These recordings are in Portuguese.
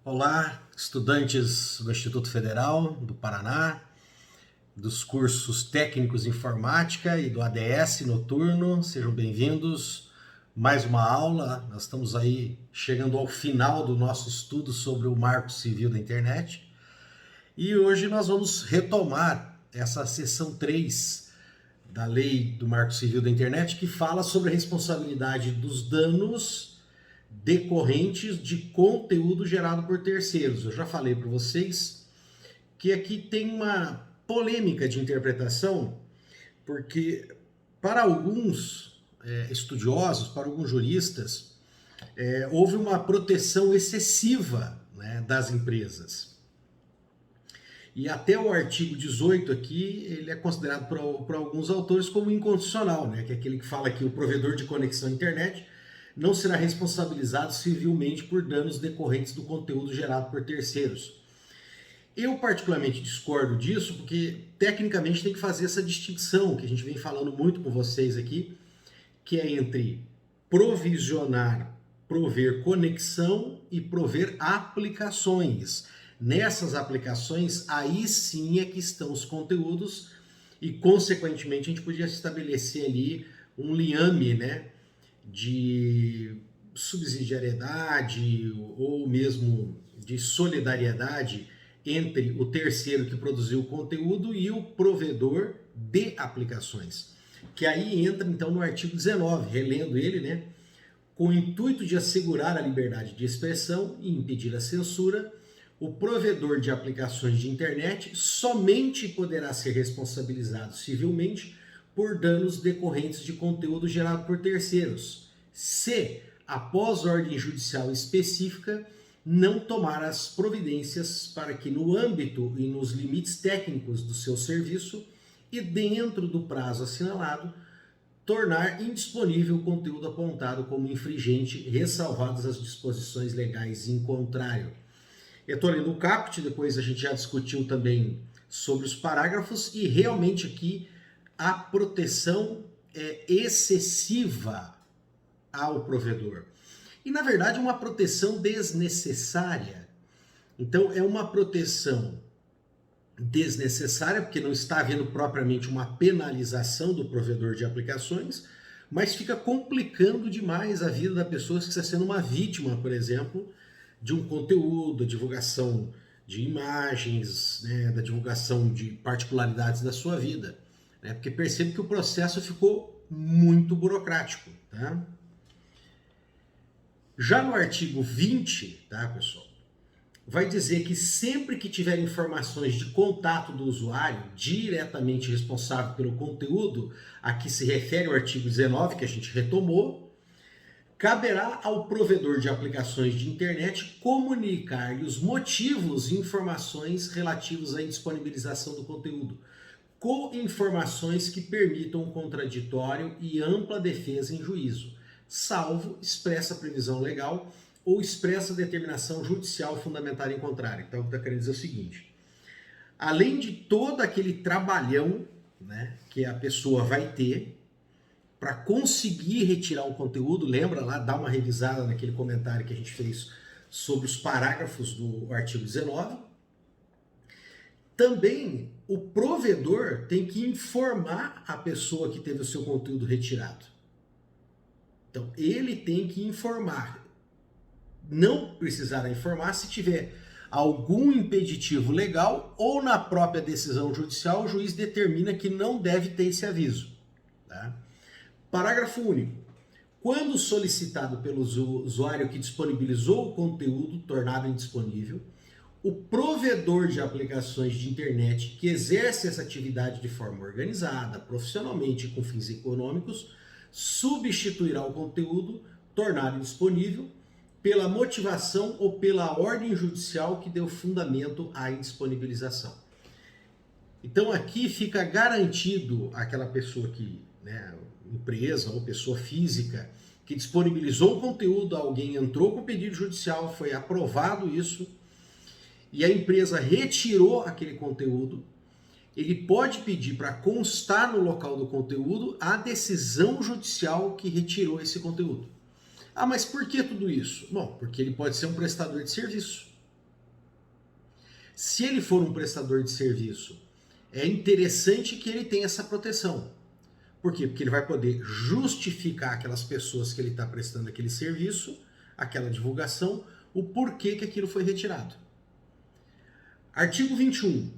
Olá, estudantes do Instituto Federal do Paraná, dos cursos técnicos em informática e do ADS noturno, sejam bem-vindos. Mais uma aula, nós estamos aí chegando ao final do nosso estudo sobre o Marco Civil da Internet. E hoje nós vamos retomar essa seção 3 da Lei do Marco Civil da Internet, que fala sobre a responsabilidade dos danos decorrentes de conteúdo gerado por terceiros. Eu já falei para vocês que aqui tem uma polêmica de interpretação, porque para alguns estudiosos, para alguns juristas, houve uma proteção excessiva, né, das empresas. E até o artigo 18 aqui, ele é considerado por alguns autores como inconstitucional, né, que é aquele que fala que o provedor de conexão à internet não será responsabilizado civilmente por danos decorrentes do conteúdo gerado por terceiros. Eu particularmente discordo disso, porque tecnicamente tem que fazer essa distinção, que a gente vem falando muito com vocês aqui, que é entre provisionar, prover conexão e prover aplicações. Nessas aplicações, aí sim é que estão os conteúdos e, consequentemente, a gente podia estabelecer ali um liame, né, de subsidiariedade ou mesmo de solidariedade entre o terceiro que produziu o conteúdo e o provedor de aplicações. Que aí entra então no artigo 19, relendo ele, né? Com o intuito de assegurar a liberdade de expressão e impedir a censura, o provedor de aplicações de internet somente poderá ser responsabilizado civilmente por danos decorrentes de conteúdo gerado por terceiros, se, após ordem judicial específica, não tomar as providências para que, no âmbito e nos limites técnicos do seu serviço e dentro do prazo assinalado, tornar indisponível o conteúdo apontado como infringente, ressalvadas as disposições legais em contrário. Eu estou lendo o caput, depois a gente já discutiu também sobre os parágrafos, e realmente aqui a proteção é excessiva ao provedor. E, na verdade, é uma proteção desnecessária. Então, é uma proteção desnecessária, porque não está havendo propriamente uma penalização do provedor de aplicações, mas fica complicando demais a vida da pessoa que está sendo uma vítima, por exemplo, de um conteúdo, da divulgação de imagens, né, da divulgação de particularidades da sua vida. Porque percebe que o processo ficou muito burocrático. Tá? Já no artigo 20, tá, pessoal, vai dizer que sempre que tiver informações de contato do usuário diretamente responsável pelo conteúdo a que se refere o artigo 19, que a gente retomou, caberá ao provedor de aplicações de internet comunicar-lhe os motivos e informações relativos à indisponibilização do conteúdo, com informações que permitam um contraditório e ampla defesa em juízo, salvo expressa previsão legal ou expressa determinação judicial fundamentada em contrário. Então, está querendo dizer o seguinte: além de todo aquele trabalhão, né, que a pessoa vai ter para conseguir retirar o conteúdo, lembra lá, dá uma revisada naquele comentário que a gente fez sobre os parágrafos do artigo 19, também o provedor tem que informar a pessoa que teve o seu conteúdo retirado. Então, ele tem que informar. Não precisará informar se tiver algum impeditivo legal ou na própria decisão judicial o juiz determina que não deve ter esse aviso. Tá? Parágrafo único. Quando solicitado pelo usuário que disponibilizou o conteúdo tornado indisponível, o provedor de aplicações de internet que exerce essa atividade de forma organizada, profissionalmente e com fins econômicos, substituirá o conteúdo tornado indisponível pela motivação ou pela ordem judicial que deu fundamento à indisponibilização. Então aqui fica garantido aquela pessoa que, né, empresa ou pessoa física, que disponibilizou o conteúdo, alguém entrou com pedido judicial, foi aprovado isso, e a empresa retirou aquele conteúdo, ele pode pedir para constar no local do conteúdo a decisão judicial que retirou esse conteúdo. Ah, mas por que tudo isso? Bom, porque ele pode ser um prestador de serviço. Se ele for um prestador de serviço, é interessante que ele tenha essa proteção. Por quê? Porque ele vai poder justificar aquelas pessoas que ele está prestando aquele serviço, aquela divulgação, o porquê que aquilo foi retirado. Artigo 21.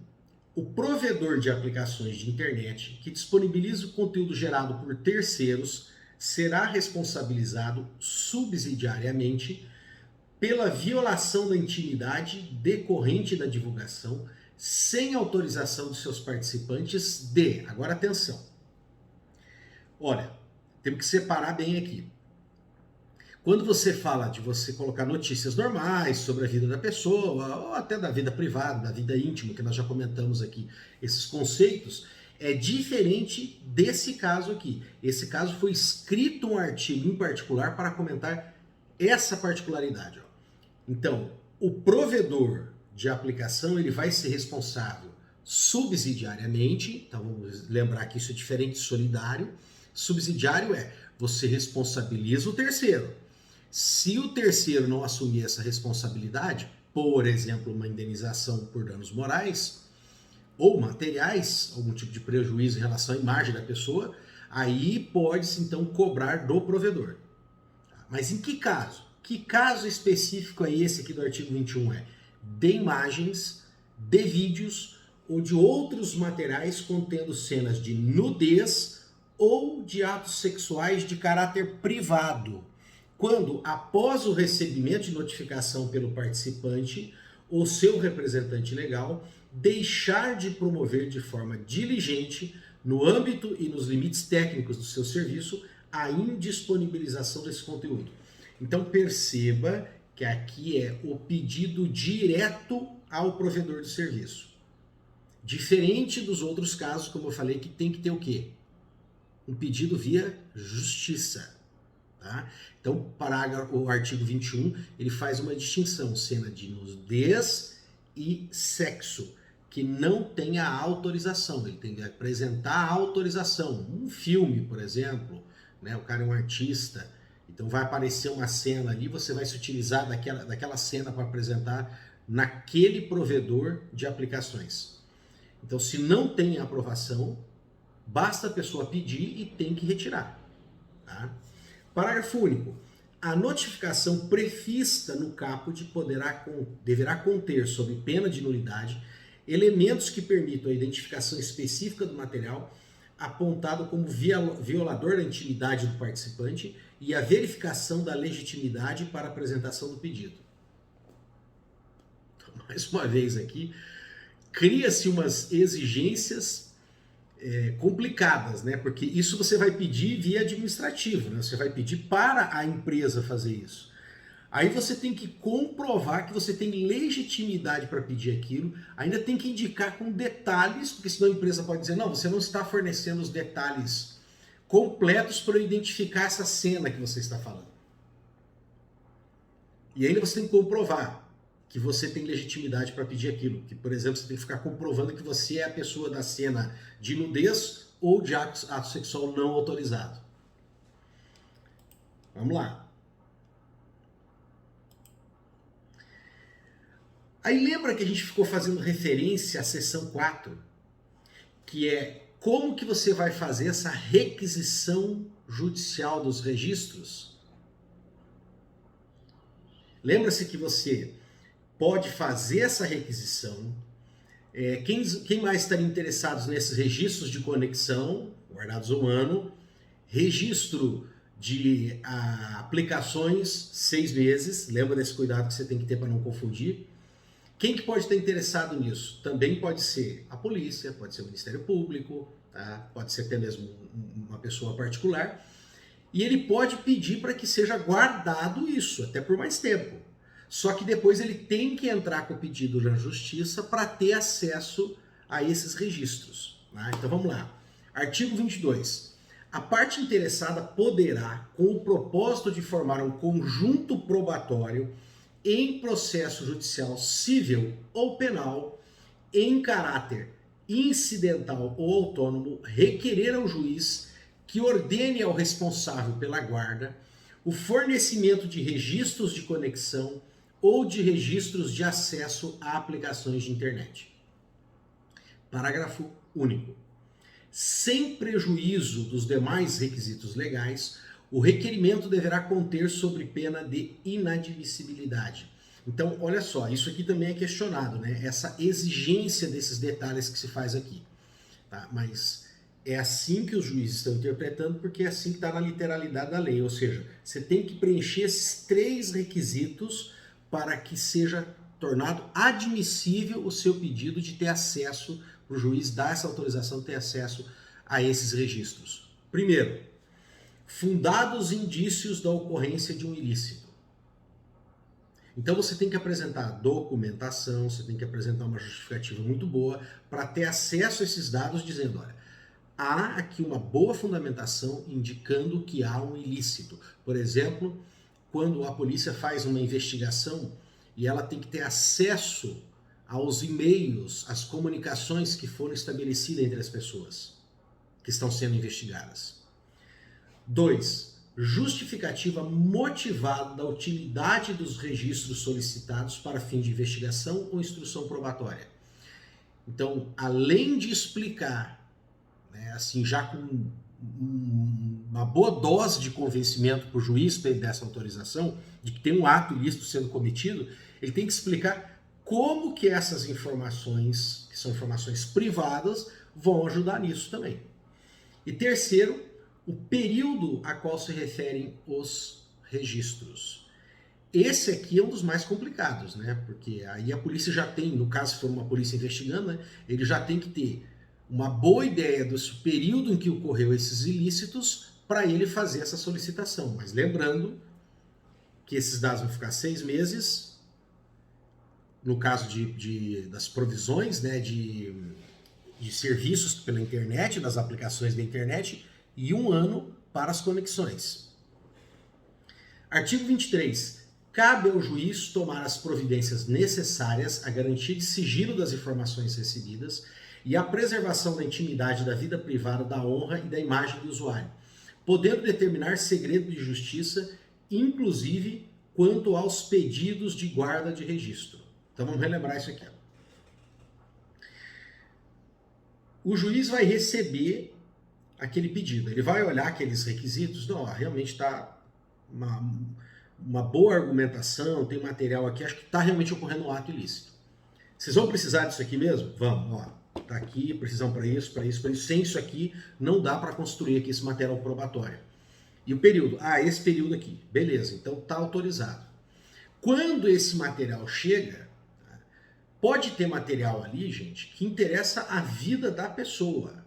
O provedor de aplicações de internet que disponibiliza o conteúdo gerado por terceiros será responsabilizado subsidiariamente pela violação da intimidade decorrente da divulgação sem autorização de seus participantes agora atenção. Olha, temos que separar bem aqui. Quando você fala de você colocar notícias normais sobre a vida da pessoa, ou até da vida privada, da vida íntima, que nós já comentamos aqui, esses conceitos, é diferente desse caso aqui. Esse caso foi escrito um artigo em particular para comentar essa particularidade. Ó. Então, o provedor de aplicação ele vai ser responsável subsidiariamente, então vamos lembrar que isso é diferente de solidário. Subsidiário é você responsabiliza o terceiro. Se o terceiro não assumir essa responsabilidade, por exemplo, uma indenização por danos morais ou materiais, algum tipo de prejuízo em relação à imagem da pessoa, aí pode-se então cobrar do provedor. Mas em que caso? Que caso específico é esse aqui do artigo 21? É de imagens, de vídeos ou de outros materiais contendo cenas de nudez ou de atos sexuais de caráter privado, quando, após o recebimento de notificação pelo participante ou seu representante legal, deixar de promover de forma diligente, no âmbito e nos limites técnicos do seu serviço, a indisponibilização desse conteúdo. Então perceba que aqui é o pedido direto ao provedor do serviço. Diferente dos outros casos, como eu falei, que tem que ter o quê? Um pedido via justiça. Tá? Então, o artigo 21, ele faz uma distinção, cena de nudez e sexo, que não tem a autorização, ele tem que apresentar a autorização. Um filme, por exemplo, né? O cara é um artista, então vai aparecer uma cena ali, você vai se utilizar daquela cena para apresentar naquele provedor de aplicações. Então, se não tem aprovação, basta a pessoa pedir e tem que retirar. Tá? Parágrafo único. A notificação prevista no caput deverá conter, sob pena de nulidade, elementos que permitam a identificação específica do material apontado como violador da intimidade do participante e a verificação da legitimidade para a apresentação do pedido. Então, mais uma vez aqui, cria-se umas exigências complicadas, né? Porque isso você vai pedir via administrativo, né? Você vai pedir para a empresa fazer isso. Aí você tem que comprovar que você tem legitimidade para pedir aquilo, ainda tem que indicar com detalhes, porque senão a empresa pode dizer, não, você não está fornecendo os detalhes completos para eu identificar essa cena que você está falando. E ainda você tem que comprovar que você tem legitimidade para pedir aquilo. Que, por exemplo, você tem que ficar comprovando que você é a pessoa da cena de nudez ou de ato sexual não autorizado. Vamos lá. Aí lembra que a gente ficou fazendo referência à seção 4, que é como que você vai fazer essa requisição judicial dos registros? Lembra-se que você pode fazer essa requisição. Quem mais estaria interessados nesses registros de conexão, guardados um ano, registro de aplicações, 6 meses, lembra desse cuidado que você tem que ter para não confundir. Quem que pode estar interessado nisso? Também pode ser a polícia, pode ser o Ministério Público, tá? Pode ser até mesmo uma pessoa particular. E ele pode pedir para que seja guardado isso, até por mais tempo. Só que depois ele tem que entrar com o pedido na justiça para ter acesso a esses registros. Tá? Então vamos lá. Artigo 22. A parte interessada poderá, com o propósito de formar um conjunto probatório em processo judicial civil ou penal, em caráter incidental ou autônomo, requerer ao juiz que ordene ao responsável pela guarda o fornecimento de registros de conexão ou de registros de acesso a aplicações de internet. Parágrafo único. Sem prejuízo dos demais requisitos legais, o requerimento deverá conter sobre pena de inadmissibilidade. Então, olha só, isso aqui também é questionado, né? Essa exigência desses detalhes que se faz aqui. Tá? Mas é assim que os juízes estão interpretando, porque é assim que está na literalidade da lei. Ou seja, você tem que preencher esses 3 requisitos para que seja tornado admissível o seu pedido de ter acesso, para o juiz dar essa autorização de ter acesso a esses registros. Primeiro, fundados indícios da ocorrência de um ilícito. Então você tem que apresentar documentação, você tem que apresentar uma justificativa muito boa para ter acesso a esses dados dizendo, olha, há aqui uma boa fundamentação indicando que há um ilícito. Por exemplo, quando a polícia faz uma investigação e ela tem que ter acesso aos e-mails, às comunicações que foram estabelecidas entre as pessoas que estão sendo investigadas. 2. Justificativa motivada da utilidade dos registros solicitados para fim de investigação ou instrução probatória. Então, além de explicar, né, assim, já com uma boa dose de convencimento para o juiz para ele dar essa autorização, de que tem um ato ilícito sendo cometido, ele tem que explicar como que essas informações, que são informações privadas, vão ajudar nisso também. E terceiro, o período a qual se referem os registros. Esse aqui é um dos mais complicados, né? Porque aí a polícia já tem, no caso se for uma polícia investigando, né, ele já tem que ter uma boa ideia do período em que ocorreu esses ilícitos para ele fazer essa solicitação. Mas lembrando que esses dados vão ficar 6 meses, no caso das provisões, né, de serviços pela internet, das aplicações da internet, e 1 ano para as conexões. Artigo 23. Cabe ao juiz tomar as providências necessárias à garantia de sigilo das informações recebidas e à preservação da intimidade da vida privada, da honra e da imagem do usuário, podendo determinar segredo de justiça, inclusive quanto aos pedidos de guarda de registro. Então vamos relembrar isso aqui. O juiz vai receber aquele pedido, ele vai olhar aqueles requisitos, não, realmente está uma boa argumentação, tem material aqui, acho que está realmente ocorrendo um ato ilícito. Vocês vão precisar disso aqui mesmo? Vamos, ó, está aqui, precisam para isso, para isso, para isso. Sem isso aqui, não dá para construir aqui esse material probatório. E o período? Ah, esse período aqui. Beleza, então está autorizado. Quando esse material chega, pode ter material ali, gente, que interessa a vida da pessoa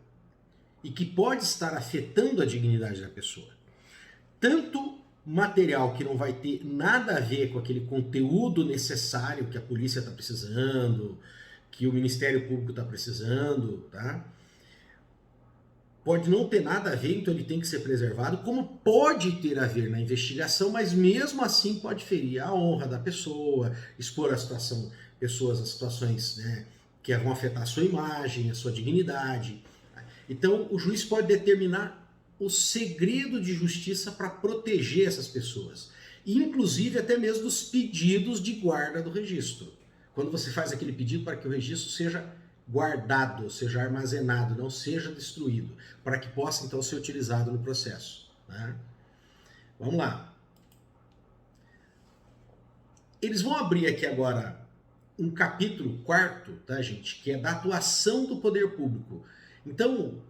e que pode estar afetando a dignidade da pessoa. Tanto material que não vai ter nada a ver com aquele conteúdo necessário que a polícia está precisando, que o Ministério Público está precisando, tá? Pode não ter nada a ver, então ele tem que ser preservado, como pode ter a ver na investigação, mas mesmo assim pode ferir a honra da pessoa, expor a pessoas a situações, né, que vão afetar a sua imagem, a sua dignidade. Então o juiz pode determinar o segredo de justiça para proteger essas pessoas, inclusive até mesmo dos pedidos de guarda do registro. Quando você faz aquele pedido para que o registro seja guardado, seja armazenado, não seja destruído, para que possa então ser utilizado no processo, né? Vamos lá. Eles vão abrir aqui agora um capítulo 4, tá, gente, que é da atuação do poder público. Então,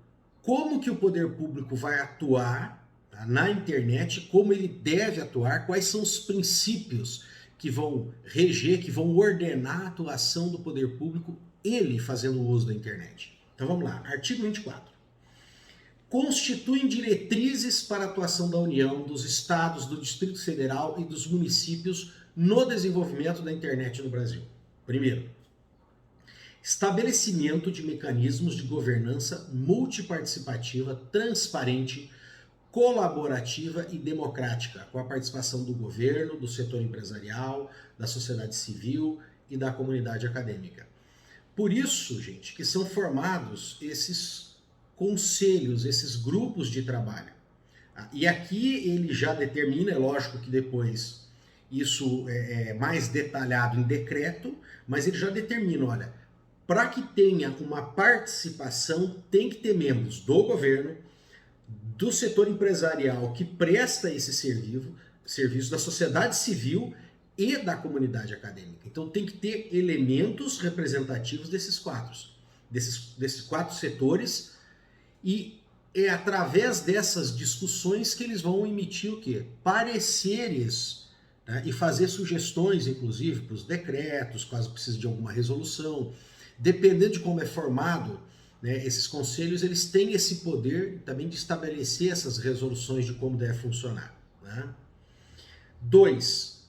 como que o poder público vai atuar, tá, na internet, como ele deve atuar, quais são os princípios que vão reger, que vão ordenar a atuação do poder público, ele fazendo uso da internet. Então vamos lá, artigo 24. Constituem diretrizes para a atuação da União, dos Estados, do Distrito Federal e dos municípios no desenvolvimento da internet no Brasil. Primeiro, estabelecimento de mecanismos de governança multiparticipativa, transparente, colaborativa e democrática, com a participação do governo, do setor empresarial, da sociedade civil e da comunidade acadêmica. Por isso, gente, que são formados esses conselhos, esses grupos de trabalho. E aqui ele já determina, é lógico que depois isso é mais detalhado em decreto, mas ele já determina, olha, para que tenha uma participação, tem que ter membros do governo, do setor empresarial que presta esse serviço da sociedade civil e da comunidade acadêmica. Então tem que ter elementos representativos desses quatro setores, e é através dessas discussões que eles vão emitir o quê? Pareceres, né? E fazer sugestões, inclusive, para os decretos, caso precise de alguma resolução. Dependendo de como é formado, né, esses conselhos, eles têm esse poder também de estabelecer essas resoluções de como deve funcionar. Né? 2.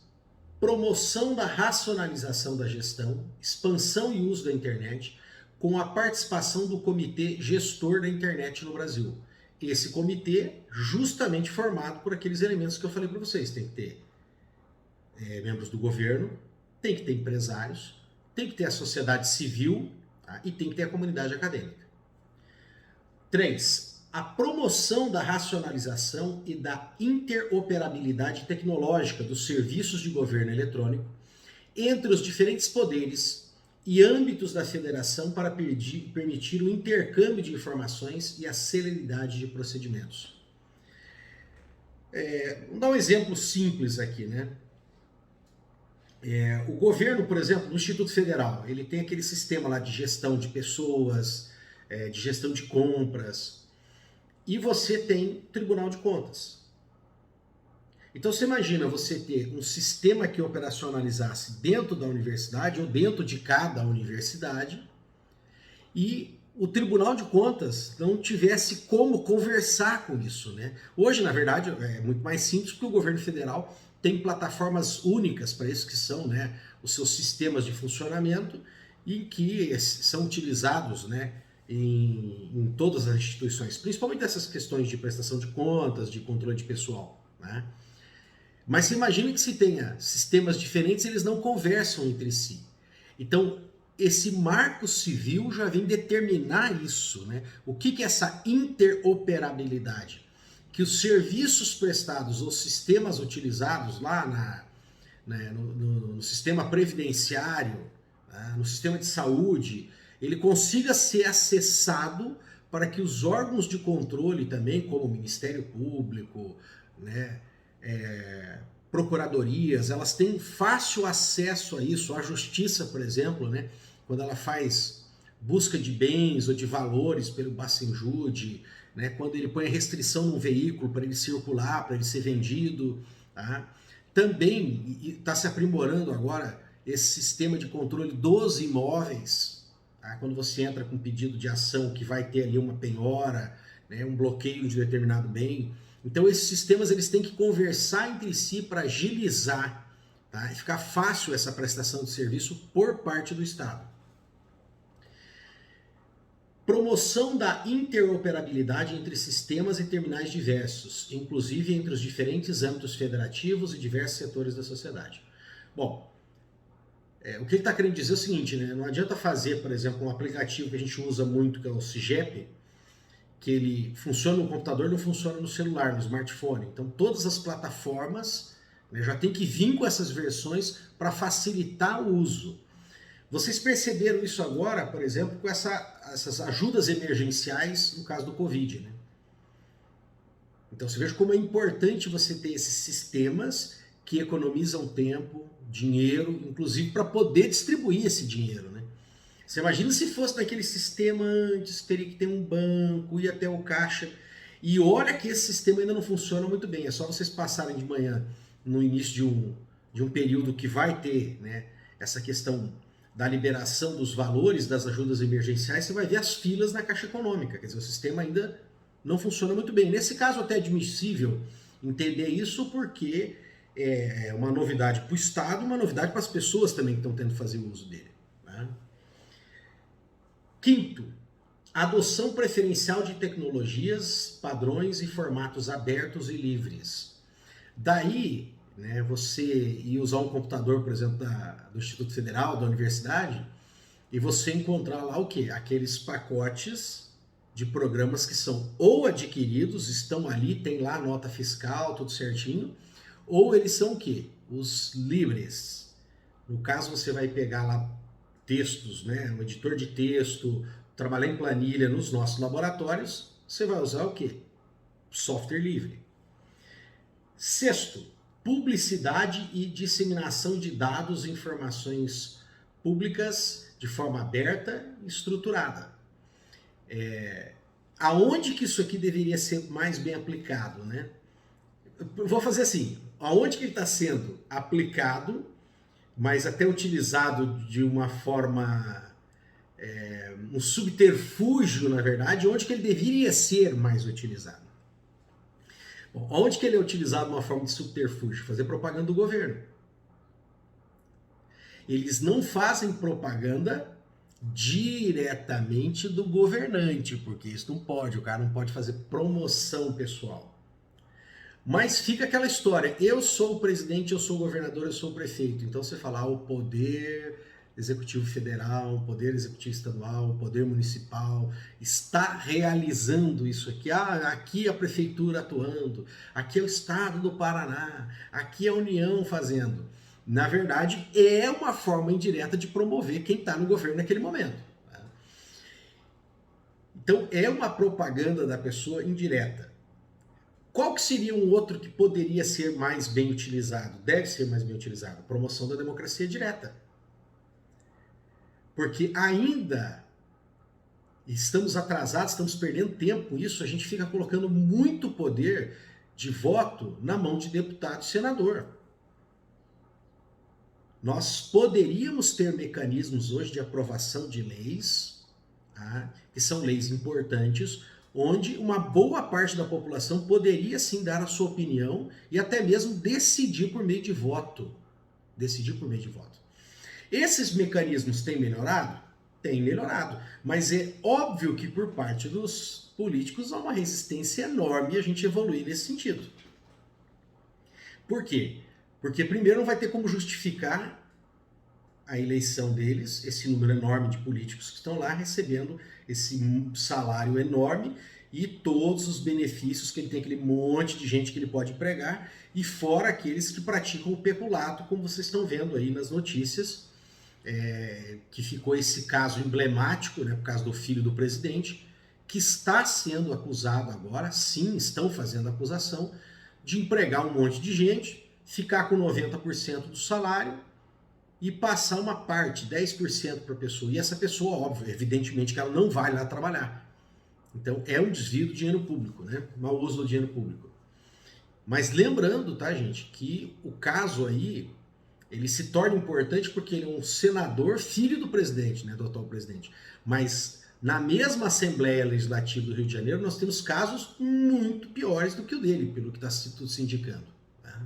Promoção da racionalização da gestão, expansão e uso da internet, com a participação do Comitê Gestor da Internet no Brasil. Esse comitê, justamente formado por aqueles elementos que eu falei para vocês. Tem que ter membros do governo, tem que ter empresários, tem que ter a sociedade civil, tá? E tem que ter a comunidade acadêmica. 3. A promoção da racionalização e da interoperabilidade tecnológica dos serviços de governo eletrônico entre os diferentes poderes e âmbitos da federação para permitir o intercâmbio de informações e a celeridade de procedimentos. Vamos dar um exemplo simples aqui, né? O governo, por exemplo, no Instituto Federal, ele tem aquele sistema lá de gestão de pessoas, de gestão de compras, e você tem Tribunal de Contas. Então você imagina você ter um sistema que operacionalizasse dentro da universidade ou dentro de cada universidade e o Tribunal de Contas não tivesse como conversar com isso, né? Hoje, na verdade, é muito mais simples porque o governo federal tem plataformas únicas para isso, que são, né, os seus sistemas de funcionamento e que são utilizados, né, em todas as instituições, principalmente essas questões de prestação de contas, de controle de pessoal, né? Mas você imagina que se tenha sistemas diferentes, eles não conversam entre si. Então, esse marco civil já vem determinar isso, né? O que é essa interoperabilidade? Que os serviços prestados, os sistemas utilizados lá no sistema previdenciário, no sistema de saúde, ele consiga ser acessado para que os órgãos de controle também, como o Ministério Público, né, procuradorias, elas têm fácil acesso a isso. A justiça, por exemplo, né, quando ela faz busca de bens ou de valores pelo Bacenjude, né, quando ele põe a restrição num veículo para ele circular, para ele ser vendido, tá? Também está se aprimorando agora esse sistema de controle dos imóveis, tá? Quando você entra com pedido de ação que vai ter ali uma penhora, né, um bloqueio de determinado bem. Então esses sistemas eles têm que conversar entre si para agilizar, tá? E ficar fácil essa prestação de serviço por parte do Estado. Promoção da interoperabilidade entre sistemas e terminais diversos, inclusive entre os diferentes âmbitos federativos e diversos setores da sociedade. Bom, o que ele está querendo dizer é o seguinte, né? Não adianta fazer, por exemplo, um aplicativo que a gente usa muito, que é o CIGEP, que ele funciona no computador, não funciona no celular, no smartphone. Então todas as plataformas, né, já tem que vir com essas versões para facilitar o uso. Vocês perceberam isso agora, por exemplo, com essas ajudas emergenciais no caso do Covid, né? Então você veja como é importante você ter esses sistemas que economizam tempo, dinheiro, inclusive para poder distribuir esse dinheiro, né? Você imagina se fosse naquele sistema antes, teria que ter um banco, ir até o caixa. E olha que esse sistema ainda não funciona muito bem. É só vocês passarem de manhã no início de um período que vai ter, né, essa questão da liberação dos valores das ajudas emergenciais, você vai ver as filas na Caixa Econômica. Quer dizer, o sistema ainda não funciona muito bem. Nesse caso, até é admissível entender isso porque é uma novidade para o Estado e uma novidade para as pessoas também que estão tendo que fazer o uso dele, né? Quinto, adoção preferencial de tecnologias, padrões e formatos abertos e livres. Daí, né, você ir usar um computador, por exemplo, do Instituto Federal, da universidade, e você encontrar lá o quê? Aqueles pacotes de programas que são ou adquiridos, estão ali, tem lá a nota fiscal, tudo certinho, ou eles são o quê? os livres. No caso, você vai pegar lá textos, né, um editor de texto, trabalhar em planilha nos nossos laboratórios, você vai usar o quê? Software livre. Sexto, publicidade e disseminação de dados e informações públicas de forma aberta e estruturada. Aonde que isso aqui deveria ser mais bem aplicado, né? Eu vou fazer assim, aonde que ele está sendo aplicado, mas até utilizado de uma forma, um subterfúgio, na verdade, onde que ele deveria ser mais utilizado. Bom, onde que ele é utilizado de uma forma de subterfúgio? Fazer propaganda do governo. Eles não fazem propaganda diretamente do governante, porque isso não pode, o cara não pode fazer promoção pessoal. Mas fica aquela história, eu sou o presidente, eu sou o governador, eu sou o prefeito. Então você fala, o poder executivo federal, o poder executivo estadual, o poder municipal está realizando isso aqui. Aqui a prefeitura atuando, aqui é o estado do Paraná, aqui é a União fazendo. Na verdade, é uma forma indireta de promover quem está no governo naquele momento. Então, é uma propaganda da pessoa indireta. Qual que seria um outro que poderia ser mais bem utilizado? Deve ser mais bem utilizado. Promoção da democracia direta. Porque ainda estamos atrasados, estamos perdendo tempo com isso, a gente fica colocando muito poder de voto na mão de deputado e senador. Nós poderíamos ter mecanismos hoje de aprovação de leis, tá? Que são leis importantes, onde uma boa parte da população poderia sim dar a sua opinião e até mesmo decidir por meio de voto. Decidir por meio de voto. Esses mecanismos têm melhorado? Tem melhorado, mas é óbvio que por parte dos políticos há uma resistência enorme e a gente evoluir nesse sentido. Por quê? Porque primeiro não vai ter como justificar a eleição deles, esse número enorme de políticos que estão lá recebendo esse salário enorme e todos os benefícios que ele tem, aquele monte de gente que ele pode empregar, e fora aqueles que praticam o peculato, como vocês estão vendo aí nas notícias, que ficou esse caso emblemático, né, por causa do filho do presidente, que está sendo acusado agora, sim, estão fazendo acusação, de empregar um monte de gente, ficar com 90% do salário e passar uma parte, 10% para a pessoa. E essa pessoa, óbvio, evidentemente que ela não vai lá trabalhar. Então é um desvio do dinheiro público, né? Mau uso do dinheiro público. Mas lembrando, tá, gente, que o caso aí, ele se torna importante porque ele é um senador, filho do presidente, né, do atual presidente. Mas na mesma Assembleia Legislativa do Rio de Janeiro, nós temos casos muito piores do que o dele, pelo que está se indicando. Tá?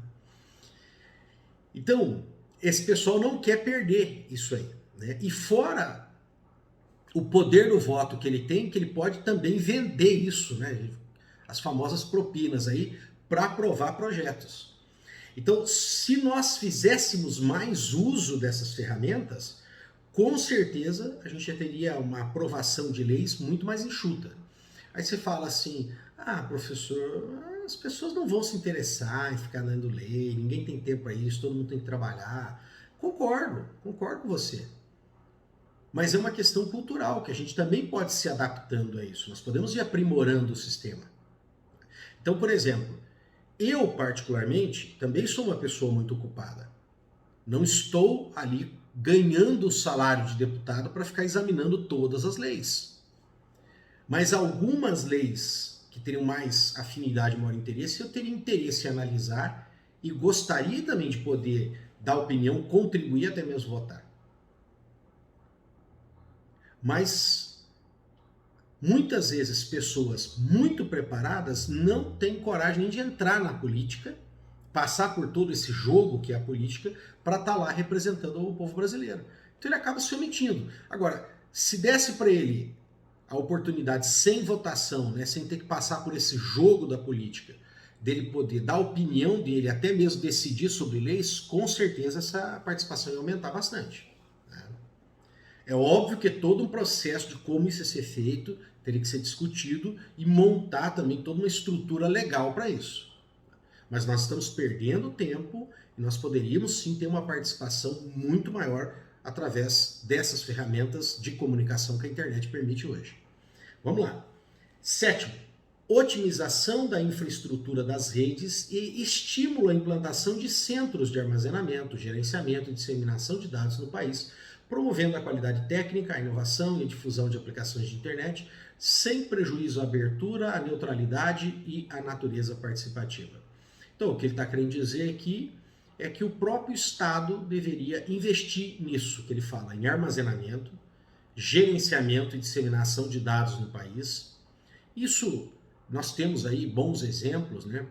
Então, esse pessoal não quer perder isso aí. Né? E fora o poder do voto que ele tem, que ele pode também vender isso, né? As famosas propinas aí, para aprovar projetos. Então, se nós fizéssemos mais uso dessas ferramentas, com certeza a gente já teria uma aprovação de leis muito mais enxuta. Aí você fala assim, professor, as pessoas não vão se interessar em ficar lendo lei, ninguém tem tempo para isso, todo mundo tem que trabalhar. Concordo com você. Mas é uma questão cultural, que a gente também pode se adaptando a isso. Nós podemos ir aprimorando o sistema. Então, por exemplo, eu particularmente também sou uma pessoa muito ocupada. Não estou ali ganhando o salário de deputado para ficar examinando todas as leis. Mas algumas leis que teriam mais afinidade, maior interesse, eu teria interesse em analisar e gostaria também de poder dar opinião, contribuir, até mesmo votar. Mas muitas vezes pessoas muito preparadas não têm coragem nem de entrar na política, passar por todo esse jogo que é a política, para estar lá representando o povo brasileiro. Então ele acaba se omitindo. Agora, se desse para ele a oportunidade sem votação, né, sem ter que passar por esse jogo da política, dele poder dar a opinião dele, até mesmo decidir sobre leis, com certeza essa participação ia aumentar bastante. Né? É óbvio que é todo um processo de como isso ia ser feito, teria que ser discutido e montar também toda uma estrutura legal para isso. Mas nós estamos perdendo tempo E nós poderíamos sim ter uma participação muito maior através dessas ferramentas de comunicação que a internet permite hoje. Vamos lá. Sétimo, otimização da infraestrutura das redes e estímulo à implantação de centros de armazenamento, gerenciamento e disseminação de dados no país, promovendo a qualidade técnica, a inovação e a difusão de aplicações de internet, sem prejuízo à abertura, à neutralidade e à natureza participativa. Então, o que ele está querendo dizer aqui é que o próprio Estado deveria investir nisso, que ele fala em armazenamento, gerenciamento e disseminação de dados no país. Isso, nós temos aí bons exemplos, né?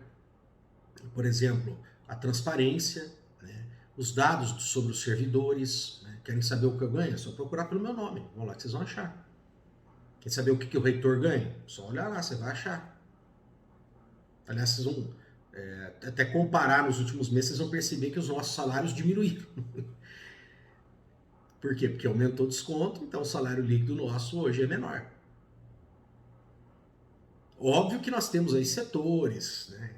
Por exemplo, a transparência, né? Os dados sobre os servidores, né? Querem saber o que eu ganho? É só procurar pelo meu nome, vamos lá que vocês vão achar. Quer saber o que o reitor ganha? Só olhar lá, você vai achar. Aliás, vocês vão até comparar nos últimos meses, vocês vão perceber que os nossos salários diminuíram. Por quê? Porque aumentou o desconto, então o salário líquido nosso hoje é menor. Óbvio que nós temos aí setores, né,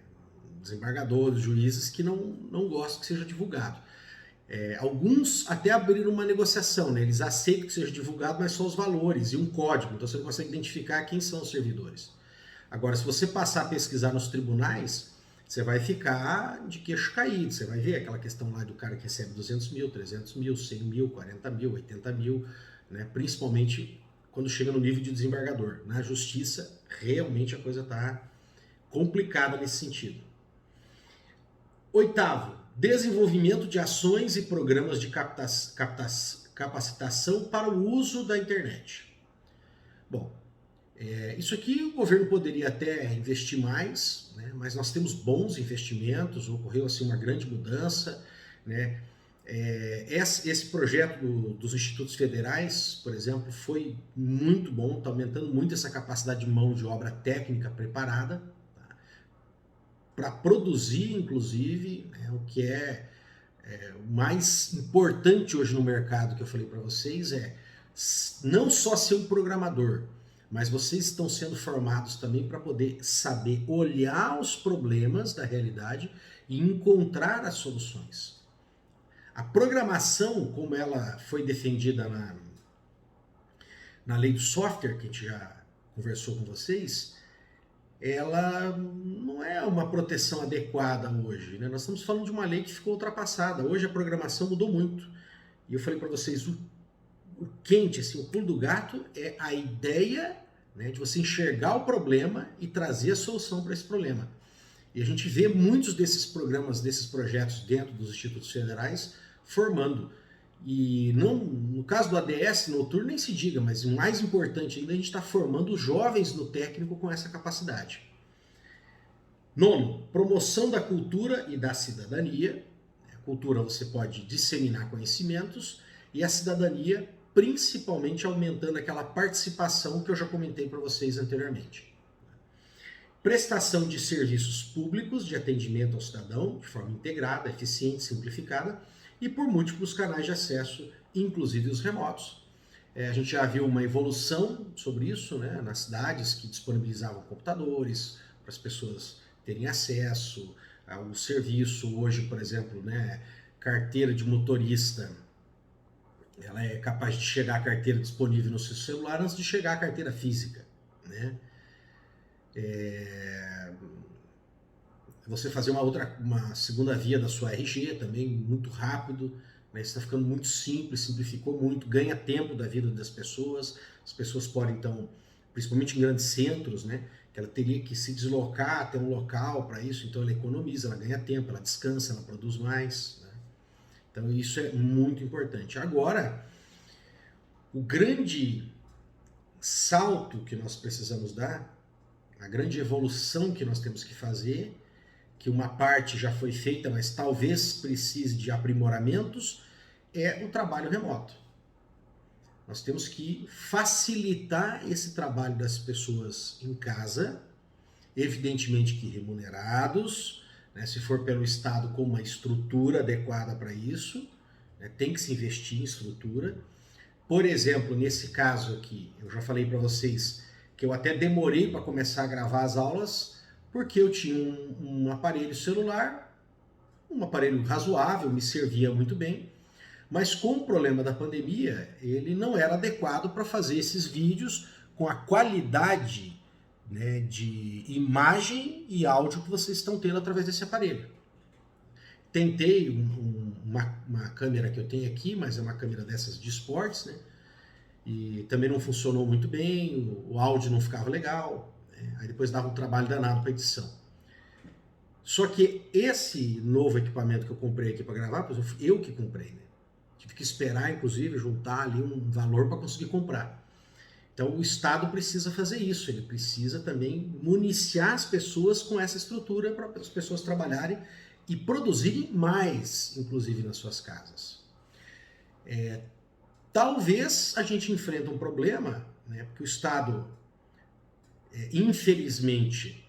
desembargadores, juízes que não gostam que seja divulgado. Alguns até abriram uma negociação, né, eles aceitam que seja divulgado, mas só os valores e um código, então você não consegue identificar quem são os servidores. Agora, se você passar a pesquisar nos tribunais, você vai ficar de queixo caído, você vai ver aquela questão lá do cara que recebe 200 mil, 300 mil, 100 mil, 40 mil, 80 mil, né? Principalmente quando chega no nível de desembargador. Na justiça, realmente a coisa está complicada nesse sentido. Oitavo, desenvolvimento de ações e programas de capacitação para o uso da internet. Bom, isso aqui o governo poderia até investir mais, né? Mas nós temos bons investimentos, ocorreu assim uma grande mudança, né? Esse projeto dos institutos federais, por exemplo, foi muito bom, está aumentando muito essa capacidade de mão de obra técnica preparada, tá? Para produzir, inclusive, né, o que o mais importante hoje no mercado que eu falei para vocês não só ser um programador, mas vocês estão sendo formados também para poder saber olhar os problemas da realidade e encontrar as soluções. A programação, como ela foi defendida na lei do software, que a gente já conversou com vocês, ela não é uma proteção adequada hoje, né? Nós estamos falando de uma lei que ficou ultrapassada. Hoje a programação mudou muito. E eu falei para vocês, o quente, assim, o pulo do gato é a ideia, né, de você enxergar o problema e trazer a solução para esse problema. E a gente vê muitos desses programas, desses projetos dentro dos institutos federais formando. E no caso do ADS noturno nem se diga, mas o mais importante ainda, a gente está formando os jovens no técnico com essa capacidade. Nono, promoção da cultura e da cidadania. A cultura você pode disseminar conhecimentos e a cidadania principalmente aumentando aquela participação que eu já comentei para vocês anteriormente. Prestação de serviços públicos de atendimento ao cidadão de forma integrada, eficiente, simplificada e por múltiplos canais de acesso, inclusive os remotos. A gente já viu uma evolução sobre isso, né, nas cidades que disponibilizavam computadores para as pessoas terem acesso ao serviço. Hoje, por exemplo, né, carteira de motorista, ela é capaz de chegar a carteira disponível no seu celular antes de chegar a carteira física, né? Você fazer uma segunda via da sua RG também muito rápido, né? Está ficando muito simples, simplificou muito, ganha tempo da vida das pessoas. As pessoas podem, então, principalmente em grandes centros, né, que ela teria que se deslocar até um local para isso, então ela economiza, ela ganha tempo, ela descansa, ela produz mais, né? Então isso é muito importante. Agora, o grande salto que nós precisamos dar, a grande evolução que nós temos que fazer, que uma parte já foi feita, mas talvez precise de aprimoramentos, é o trabalho remoto. Nós temos que facilitar esse trabalho das pessoas em casa, evidentemente que remunerados, né, se for pelo Estado com uma estrutura adequada para isso, né, tem que se investir em estrutura. Por exemplo, nesse caso aqui, eu já falei para vocês que eu até demorei para começar a gravar as aulas, porque eu tinha um aparelho celular um aparelho razoável, me servia muito bem, mas com o problema da pandemia, ele não era adequado para fazer esses vídeos com a qualidade, né, de imagem e áudio que vocês estão tendo através desse aparelho. Tentei uma câmera que eu tenho aqui, mas é uma câmera dessas de esportes, né? E também não funcionou muito bem, o áudio não ficava legal, né? Aí depois dava um trabalho danado para edição. Só que esse novo equipamento que eu comprei aqui para gravar, eu que comprei, né? Tive que esperar, inclusive, juntar ali um valor para conseguir comprar. Então o Estado precisa fazer isso, ele precisa também municiar as pessoas com essa estrutura para as pessoas trabalharem e produzirem mais, inclusive nas suas casas. Talvez a gente enfrente um problema, né, porque o Estado, infelizmente,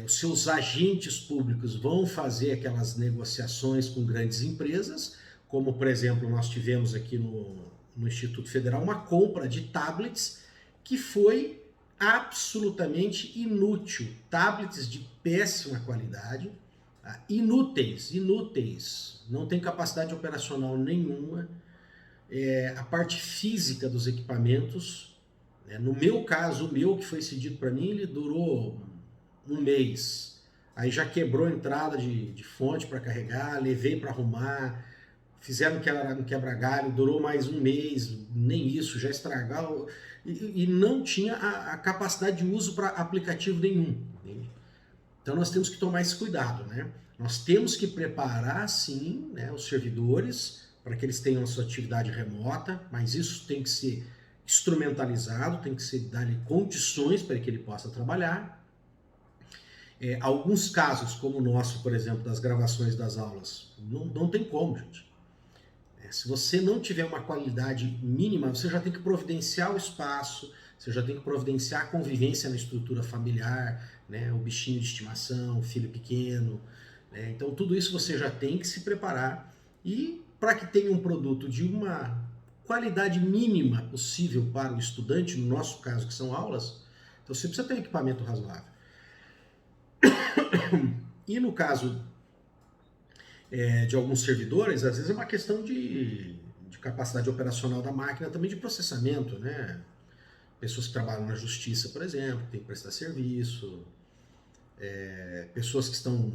os seus agentes públicos vão fazer aquelas negociações com grandes empresas, como, por exemplo, nós tivemos aqui no Instituto Federal uma compra de tablets que foi absolutamente inútil. Tablets de péssima qualidade, inúteis, não tem capacidade operacional nenhuma. A parte física dos equipamentos, né? No meu caso, o meu que foi cedido para mim, ele durou um mês. Aí já quebrou a entrada de fonte para carregar, levei para arrumar, fizeram um quebra-galho, durou mais um mês, nem isso, já estragou, e não tinha a capacidade de uso para aplicativo nenhum. Entende? Então nós temos que tomar esse cuidado, né? Nós temos que preparar, sim, né, os servidores para que eles tenham a sua atividade remota, mas isso tem que ser instrumentalizado, tem que ser dar-lhe condições para que ele possa trabalhar. Alguns casos, como o nosso, por exemplo, das gravações das aulas, não tem como, gente. Se você não tiver uma qualidade mínima, você já tem que providenciar o espaço, você já tem que providenciar a convivência na estrutura familiar, né, o bichinho de estimação, o filho pequeno, né? Então tudo isso você já tem que se preparar, e para que tenha um produto de uma qualidade mínima possível para o estudante, no nosso caso que são aulas, então você precisa ter um equipamento razoável. E no caso de alguns servidores, às vezes é uma questão de capacidade operacional da máquina, também de processamento, né? Pessoas que trabalham na justiça, por exemplo, tem que prestar serviço, pessoas que estão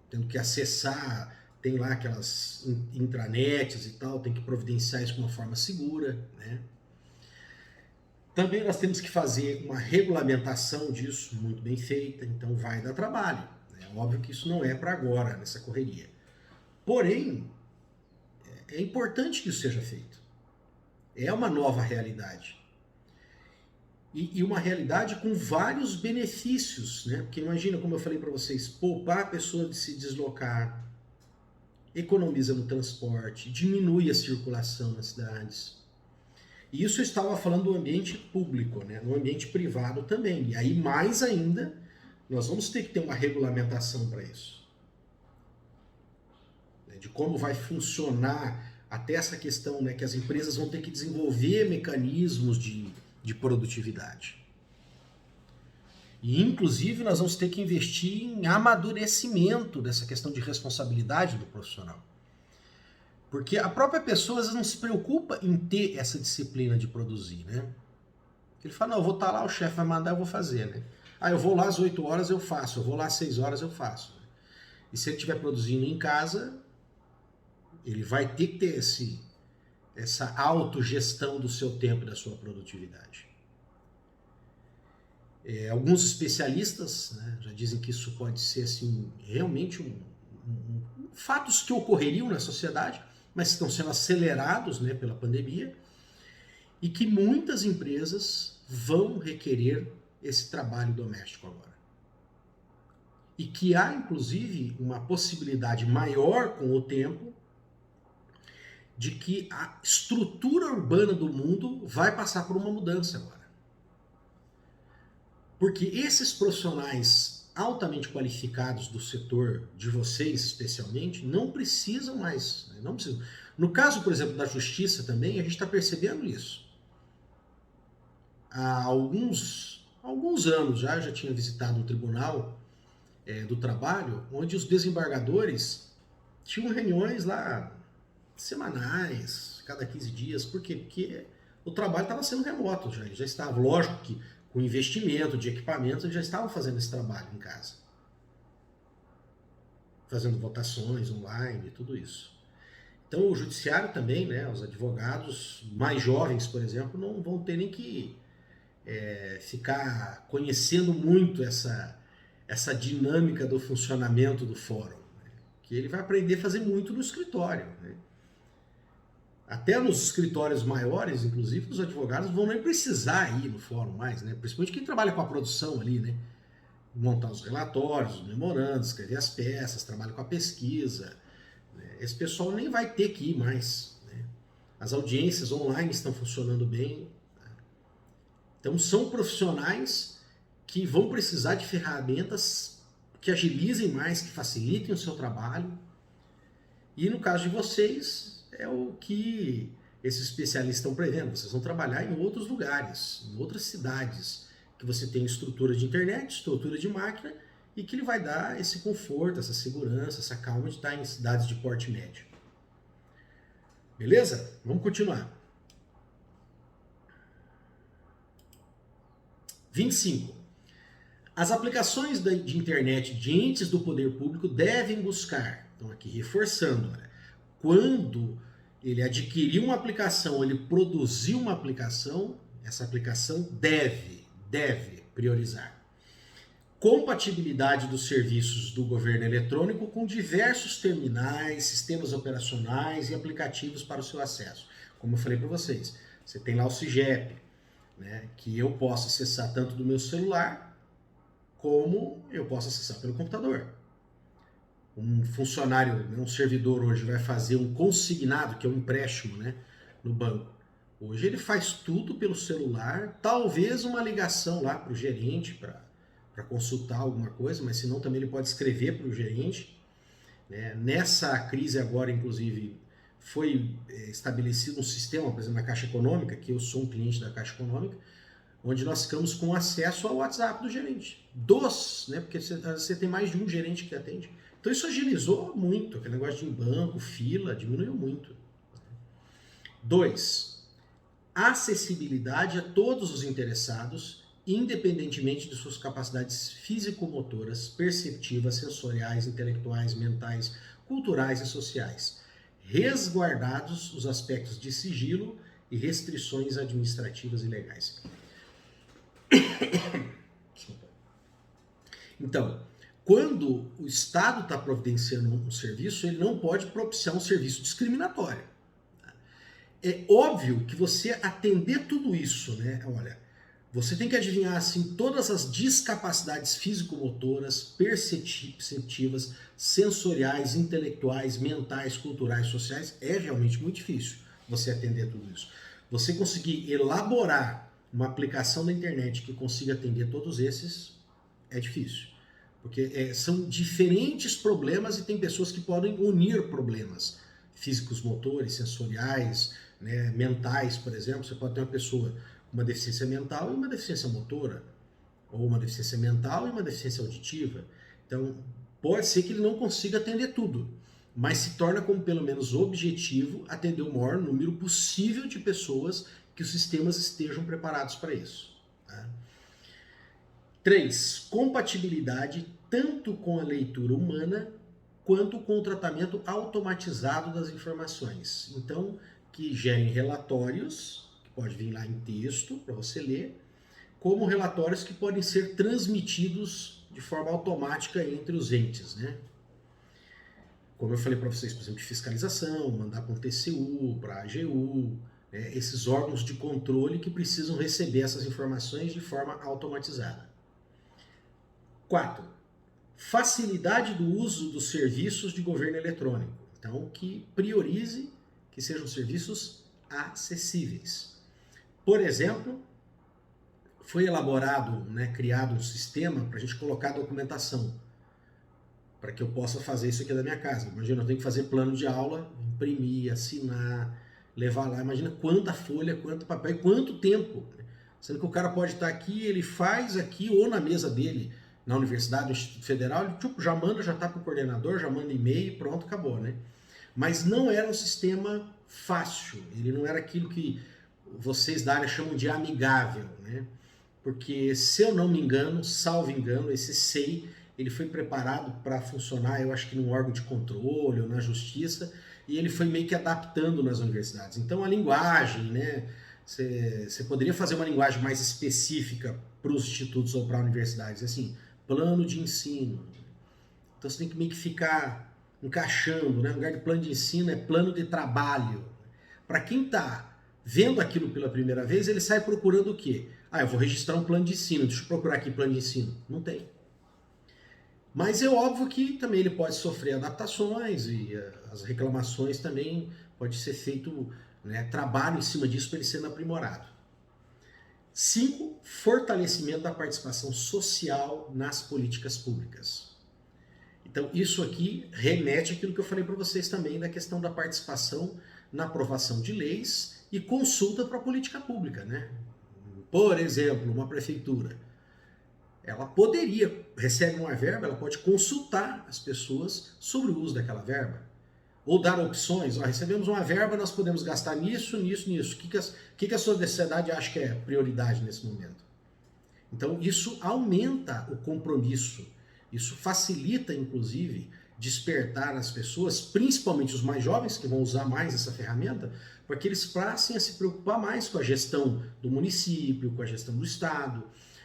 tendo que acessar, tem lá aquelas intranets e tal, tem que providenciar isso de uma forma segura, né? Também nós temos que fazer uma regulamentação disso muito bem feita, então vai dar trabalho. É óbvio que isso não é para agora, nessa correria. Porém, é importante que isso seja feito. É uma nova realidade. E uma realidade com vários benefícios, né? Porque imagina, como eu falei para vocês, poupar a pessoa de se deslocar, economiza no transporte, diminui a circulação nas cidades. E isso eu estava falando do ambiente público, né? No ambiente privado também. E aí, mais ainda, nós vamos ter que ter uma regulamentação para isso. De como vai funcionar até essa questão, né, que as empresas vão ter que desenvolver mecanismos de produtividade. E, inclusive, nós vamos ter que investir em amadurecimento dessa questão de responsabilidade do profissional. Porque a própria pessoa às vezes não se preocupa em ter essa disciplina de produzir, né? Ele fala, não, eu vou estar lá, o chefe vai mandar, eu vou fazer, né? Eu vou lá às 8 horas, eu faço. Eu vou lá às 6 horas, eu faço. E se ele estiver produzindo em casa, ele vai ter que ter essa autogestão do seu tempo e da sua produtividade. Alguns especialistas, né, já dizem que isso pode ser assim, realmente fatos que ocorreriam na sociedade, mas estão sendo acelerados, né, pela pandemia, e que muitas empresas vão requerer esse trabalho doméstico agora. E que há, inclusive, uma possibilidade maior com o tempo de que a estrutura urbana do mundo vai passar por uma mudança agora. Porque esses profissionais altamente qualificados do setor, de vocês especialmente, não precisam mais. Não precisam. No caso, por exemplo, da justiça também, a gente está percebendo isso. Há alguns anos já tinha visitado um tribunal do trabalho, onde os desembargadores tinham reuniões lá semanais, cada 15 dias. Por quê? Porque o trabalho estava sendo remoto já. Ele já estava, lógico que com investimento de equipamentos, eles já estavam fazendo esse trabalho em casa. Fazendo votações online, tudo isso. Então o judiciário também, né, os advogados mais jovens, por exemplo, não vão ter nem que ficar conhecendo muito essa dinâmica do funcionamento do fórum, né? Que ele vai aprender a fazer muito no escritório, né? Até nos escritórios maiores, inclusive, os advogados vão nem precisar ir no fórum mais, né? Principalmente quem trabalha com a produção ali, né? Montar os relatórios, os memorandos, escrever as peças, trabalha com a pesquisa, né? Esse pessoal nem vai ter que ir mais, né? As audiências online estão funcionando bem. Então são profissionais que vão precisar de ferramentas que agilizem mais, que facilitem o seu trabalho. E no caso de vocês, é o que esses especialistas estão prevendo. Vocês vão trabalhar em outros lugares, em outras cidades, que você tem estrutura de internet, estrutura de máquina, e que ele vai dar esse conforto, essa segurança, essa calma de estar em cidades de porte médio. Beleza? Vamos continuar. 25. As aplicações de internet de entes do poder público devem buscar, então aqui reforçando, né, quando ele adquirir uma aplicação, ele produzir uma aplicação, essa aplicação deve priorizar compatibilidade dos serviços do governo eletrônico com diversos terminais, sistemas operacionais e aplicativos para o seu acesso. Como eu falei para vocês, você tem lá o CIGEP, né, que eu posso acessar tanto do meu celular, como eu posso acessar pelo computador. Um funcionário, um servidor hoje vai fazer um consignado, que é um empréstimo, né, no banco. Hoje ele faz tudo pelo celular, talvez uma ligação lá para o gerente para consultar alguma coisa, mas senão também ele pode escrever para o gerente, né? Nessa crise agora, inclusive, foi estabelecido um sistema, por exemplo, na Caixa Econômica, que eu sou um cliente da Caixa Econômica, onde nós ficamos com acesso ao WhatsApp do gerente. Né? Porque você tem mais de um gerente que atende. Então isso agilizou muito, aquele negócio de banco, fila, diminuiu muito. 2. Acessibilidade a todos os interessados, independentemente de suas capacidades físico-motoras, perceptivas, sensoriais, intelectuais, mentais, culturais e sociais, resguardados os aspectos de sigilo e restrições administrativas e legais. Então, quando o Estado está providenciando um serviço, ele não pode propiciar um serviço discriminatório. É óbvio que você atender tudo isso, né? Olha, você tem que adivinhar assim todas as discapacidades físico-motoras, perceptivas, sensoriais, intelectuais, mentais, culturais, sociais, é realmente muito difícil você atender tudo isso. Você conseguir elaborar uma aplicação da internet que consiga atender todos esses é difícil. Porque são diferentes problemas e tem pessoas que podem unir problemas físicos, motores, sensoriais, né, mentais, por exemplo. Você pode ter uma pessoa com uma deficiência mental e uma deficiência motora, ou uma deficiência mental e uma deficiência auditiva. Então, pode ser que ele não consiga atender tudo, mas se torna como pelo menos objetivo atender o maior número possível de pessoas que os sistemas estejam preparados para isso. Tá? 3. Compatibilidade tanto com a leitura humana quanto com o tratamento automatizado das informações. Então, que gerem relatórios, que pode vir lá em texto para você ler, como relatórios que podem ser transmitidos de forma automática entre os entes, né? Como eu falei para vocês, por exemplo, de fiscalização, mandar para um TCU, para a AGU, né? Esses órgãos de controle que precisam receber essas informações de forma automatizada. 4. Facilidade do uso dos serviços de governo eletrônico. Então, que priorize que sejam serviços acessíveis. Por exemplo, foi elaborado, né, criado um sistema para a gente colocar documentação, para que eu possa fazer isso aqui da minha casa. Imagina, eu tenho que fazer plano de aula, imprimir, assinar, levar lá. Imagina quanta folha, quanto papel e quanto tempo. Sendo que o cara pode estar aqui, ele faz aqui ou na mesa dele, na universidade, no Instituto Federal, ele já manda, já está para o coordenador, já manda e-mail e pronto, acabou, né? Mas não era um sistema fácil, ele não era aquilo que vocês da área chamam de amigável, né? Porque, se eu não me engano, salvo engano, esse SEI, ele foi preparado para funcionar, eu acho que num órgão de controle ou na justiça, e ele foi meio que adaptando nas universidades. Então, a linguagem, né? Você poderia fazer uma linguagem mais específica para os institutos ou para universidades, assim, plano de ensino. Então, você tem que meio que ficar encaixando, né? No lugar de plano de ensino, é plano de trabalho. Para quem está vendo aquilo pela primeira vez, ele sai procurando o quê? Ah, eu vou registrar um plano de ensino, deixa eu procurar aqui plano de ensino. Não tem. Mas é óbvio que também ele pode sofrer adaptações e as reclamações também pode ser feito, né, trabalho em cima disso para ele sendo aprimorado. 5. Fortalecimento da participação social nas políticas públicas. Então, isso aqui remete àquilo que eu falei para vocês também da questão da participação na aprovação de leis e consulta para a política pública, né? Por exemplo, uma prefeitura, ela poderia, recebe uma verba, ela pode consultar as pessoas sobre o uso daquela verba. Ou dar opções, ó, recebemos uma verba, nós podemos gastar nisso, nisso, nisso. O que a sociedade acha que é prioridade nesse momento? Então, isso aumenta o compromisso, isso facilita, inclusive, despertar as pessoas, principalmente os mais jovens, que vão usar mais essa ferramenta, para que eles passem a se preocupar mais com a gestão do município, com a gestão do estado.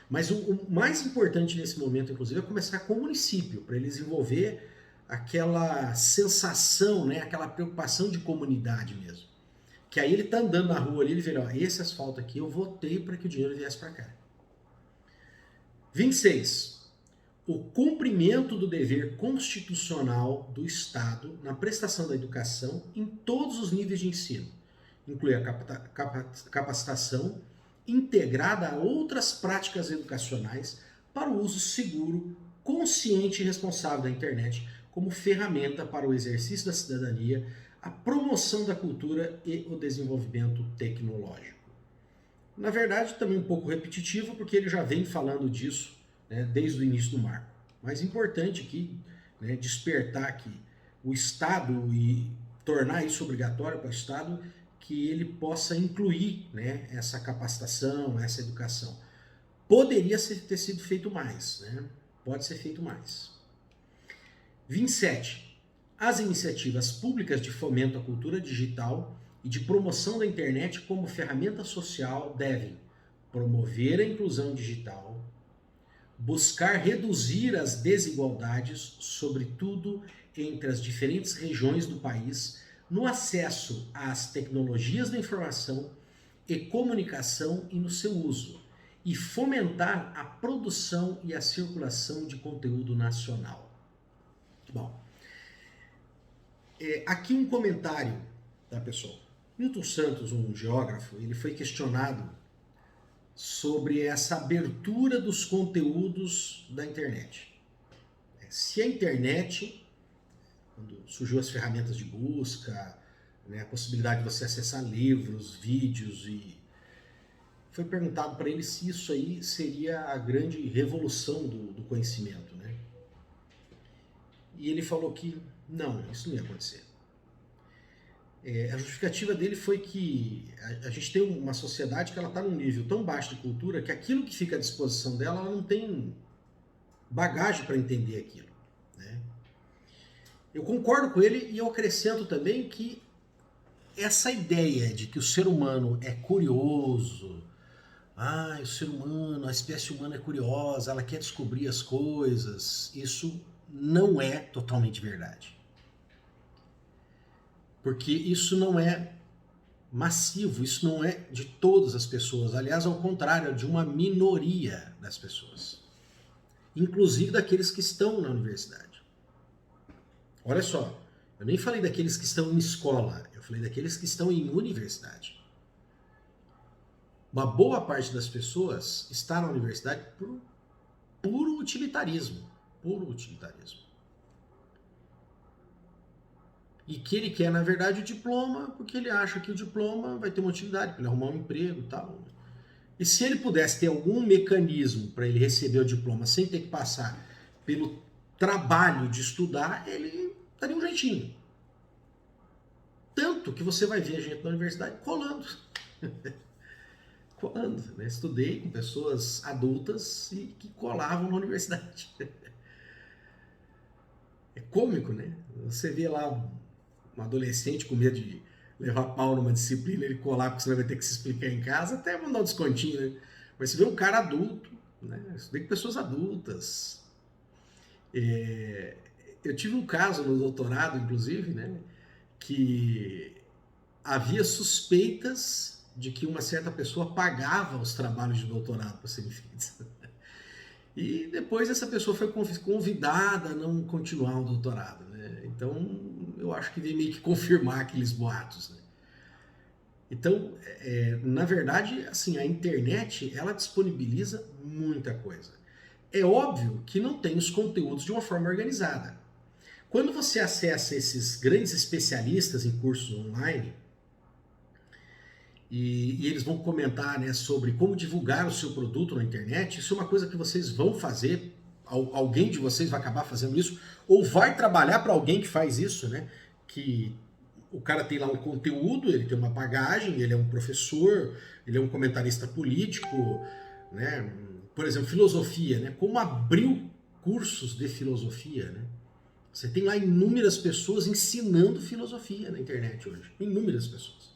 Mas o mais importante nesse momento, inclusive, é começar com o município, para ele desenvolver aquela sensação, né, aquela preocupação de comunidade mesmo. Que aí ele está andando na rua ali, ele vê, ó, esse asfalto aqui eu votei para que o dinheiro viesse para cá. 26. O cumprimento do dever constitucional do Estado na prestação da educação em todos os níveis de ensino. Inclui a capacitação integrada a outras práticas educacionais para o uso seguro, consciente e responsável da internet como ferramenta para o exercício da cidadania, a promoção da cultura e o desenvolvimento tecnológico. Na verdade, também um pouco repetitivo, porque ele já vem falando disso, né, desde o início do marco. Mas importante aqui, né, despertar que o Estado e tornar isso obrigatório para o Estado, que ele possa incluir, né, essa capacitação, essa educação. Poderia ter sido feito mais, né? Pode ser feito mais. 27. As iniciativas públicas de fomento à cultura digital e de promoção da internet como ferramenta social devem promover a inclusão digital, buscar reduzir as desigualdades, sobretudo entre as diferentes regiões do país, no acesso às tecnologias da informação e comunicação e no seu uso, e fomentar a produção e a circulação de conteúdo nacional. Bom, aqui um comentário, tá, pessoal? Milton Santos, um geógrafo, ele foi questionado sobre essa abertura dos conteúdos da internet. Se a internet, quando surgiu as ferramentas de busca, né, a possibilidade de você acessar livros, vídeos, e foi perguntado para ele se isso aí seria a grande revolução do conhecimento, né? E ele falou que não, isso não ia acontecer. A justificativa dele foi que a gente tem uma sociedade que ela está num nível tão baixo de cultura que aquilo que fica à disposição dela, ela não tem bagagem para entender aquilo, né? Eu concordo com ele e eu acrescento também que essa ideia de que o ser humano é curioso, o ser humano, a espécie humana é curiosa, ela quer descobrir as coisas, isso não é totalmente verdade. Porque isso não é massivo, isso não é de todas as pessoas. Aliás, ao contrário, é de uma minoria das pessoas. Inclusive daqueles que estão na universidade. Olha só, eu nem falei daqueles que estão em escola, eu falei daqueles que estão em universidade. Uma boa parte das pessoas está na universidade por puro utilitarismo. Puro utilitarismo. E que ele quer, na verdade, o diploma, porque ele acha que o diploma vai ter uma utilidade, para ele arrumar um emprego e tal. E se ele pudesse ter algum mecanismo para ele receber o diploma sem ter que passar pelo trabalho de estudar, ele daria um jeitinho. Tanto que você vai ver a gente na universidade colando. Colando, né? Estudei com pessoas adultas e que colavam na universidade. É cômico, né? Você vê lá um adolescente com medo de levar pau numa disciplina, ele colar porque você vai ter que se explicar em casa, até mandar um descontinho, né? Mas você vê um cara adulto, né? Eu estudei com pessoas adultas. Eu tive um caso no doutorado, inclusive, né? Que havia suspeitas de que uma certa pessoa pagava os trabalhos de doutorado para serem feitos. E depois essa pessoa foi convidada a não continuar o doutorado, né? Então, eu acho que veio meio que confirmar aqueles boatos, né? Então, na verdade, assim, a internet, ela disponibiliza muita coisa. É óbvio que não tem os conteúdos de uma forma organizada. Quando você acessa esses grandes especialistas em cursos online, e eles vão comentar, né, sobre como divulgar o seu produto na internet, isso é uma coisa que vocês vão fazer, alguém de vocês vai acabar fazendo isso, ou vai trabalhar para alguém que faz isso, né, que o cara tem lá um conteúdo, ele tem uma bagagem, ele é um professor, ele é um comentarista político, né, por exemplo, filosofia, né, como abriu cursos de filosofia, né. Você tem lá inúmeras pessoas ensinando filosofia na internet hoje, inúmeras pessoas.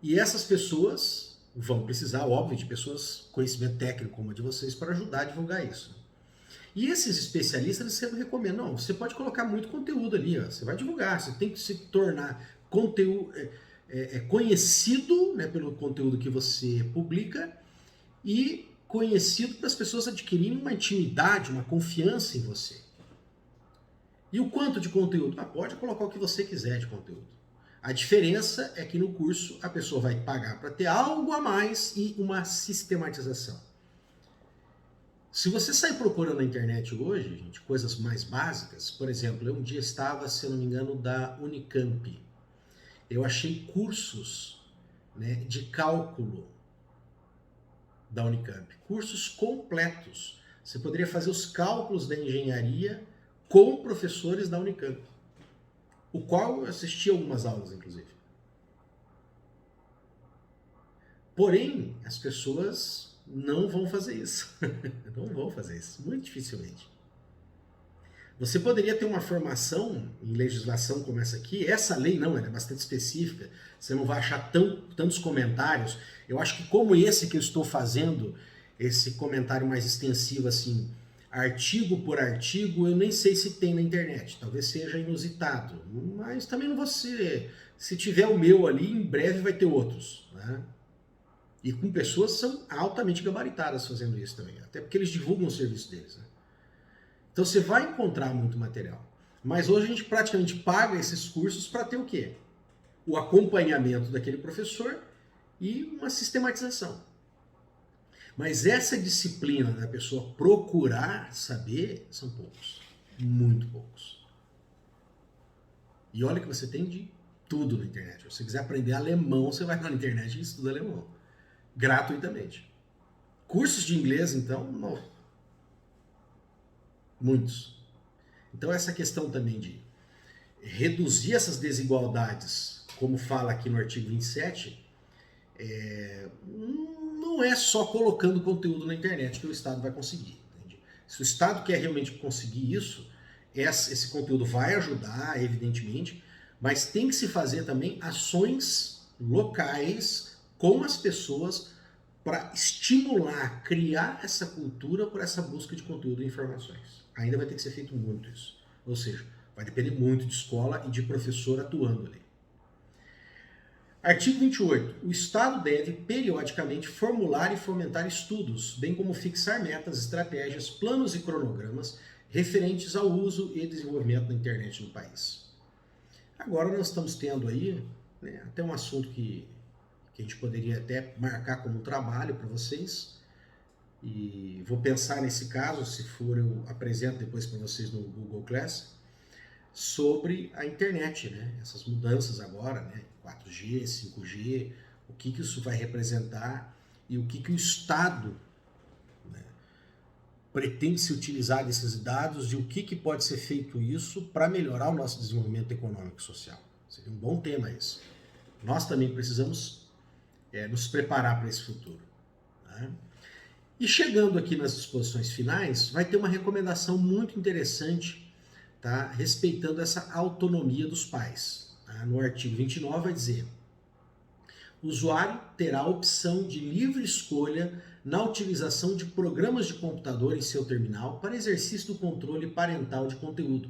E essas pessoas vão precisar, óbvio, de pessoas com conhecimento técnico como a de vocês para ajudar a divulgar isso. E esses especialistas, eles sempre recomendam, não, você pode colocar muito conteúdo ali, ó, você vai divulgar, você tem que se tornar conteúdo, conhecido, né, pelo conteúdo que você publica e conhecido para as pessoas adquirirem uma intimidade, uma confiança em você. E o quanto de conteúdo? Pode colocar o que você quiser de conteúdo. A diferença é que no curso a pessoa vai pagar para ter algo a mais e uma sistematização. Se você sair procurando na internet hoje, gente, coisas mais básicas, por exemplo, eu um dia estava, se eu não me engano, da Unicamp. Eu achei cursos, né, de cálculo da Unicamp, cursos completos. Você poderia fazer os cálculos da engenharia com professores da Unicamp, o qual eu assisti algumas aulas, inclusive. Porém, as pessoas não vão fazer isso. Não vão fazer isso, muito dificilmente. Você poderia ter uma formação em legislação como essa aqui. Essa lei não, ela é bastante específica. Você não vai achar tantos comentários. Eu acho que como esse que eu estou fazendo, esse comentário mais extensivo, assim, artigo por artigo, eu nem sei se tem na internet. Talvez seja inusitado. Mas também não vou ser... Se tiver o meu ali, em breve vai ter outros, né? E com pessoas que são altamente gabaritadas fazendo isso também. Até porque eles divulgam o serviço deles, né? Então você vai encontrar muito material. Mas hoje a gente praticamente paga esses cursos para ter o quê? O acompanhamento daquele professor e uma sistematização. Mas essa disciplina da pessoa procurar saber, são poucos. Muito poucos. E olha que você tem de tudo na internet. Se você quiser aprender alemão, você vai na internet e estuda alemão. Gratuitamente. Cursos de inglês, então, não. Muitos. Então essa questão também de reduzir essas desigualdades, como fala aqui no artigo 27, não é só colocando conteúdo na internet que o Estado vai conseguir. Entende? Se o Estado quer realmente conseguir isso, esse conteúdo vai ajudar, evidentemente, mas tem que se fazer também ações locais com as pessoas para estimular, criar essa cultura por essa busca de conteúdo e informações. Ainda vai ter que ser feito muito isso. Ou seja, vai depender muito de escola e de professor atuando ali. Artigo 28. O Estado deve, periodicamente, formular e fomentar estudos, bem como fixar metas, estratégias, planos e cronogramas referentes ao uso e desenvolvimento da internet no país. Agora nós estamos tendo aí, né, até um assunto que a gente poderia até marcar como um trabalho para vocês, e vou pensar nesse caso, se for eu apresento depois para vocês no Google Class, sobre a internet, né? Essas mudanças agora, né? 4G, 5G, o que isso vai representar e o que o Estado, né, pretende se utilizar desses dados e o que pode ser feito isso para melhorar o nosso desenvolvimento econômico e social. Seria um bom tema esse. Nós também precisamos nos preparar para esse futuro. Né? E chegando aqui nas disposições finais, vai ter uma recomendação muito interessante, tá, respeitando essa autonomia dos pais. Tá? No artigo 29 vai dizer: o usuário terá a opção de livre escolha na utilização de programas de computador em seu terminal para exercício do controle parental de conteúdo,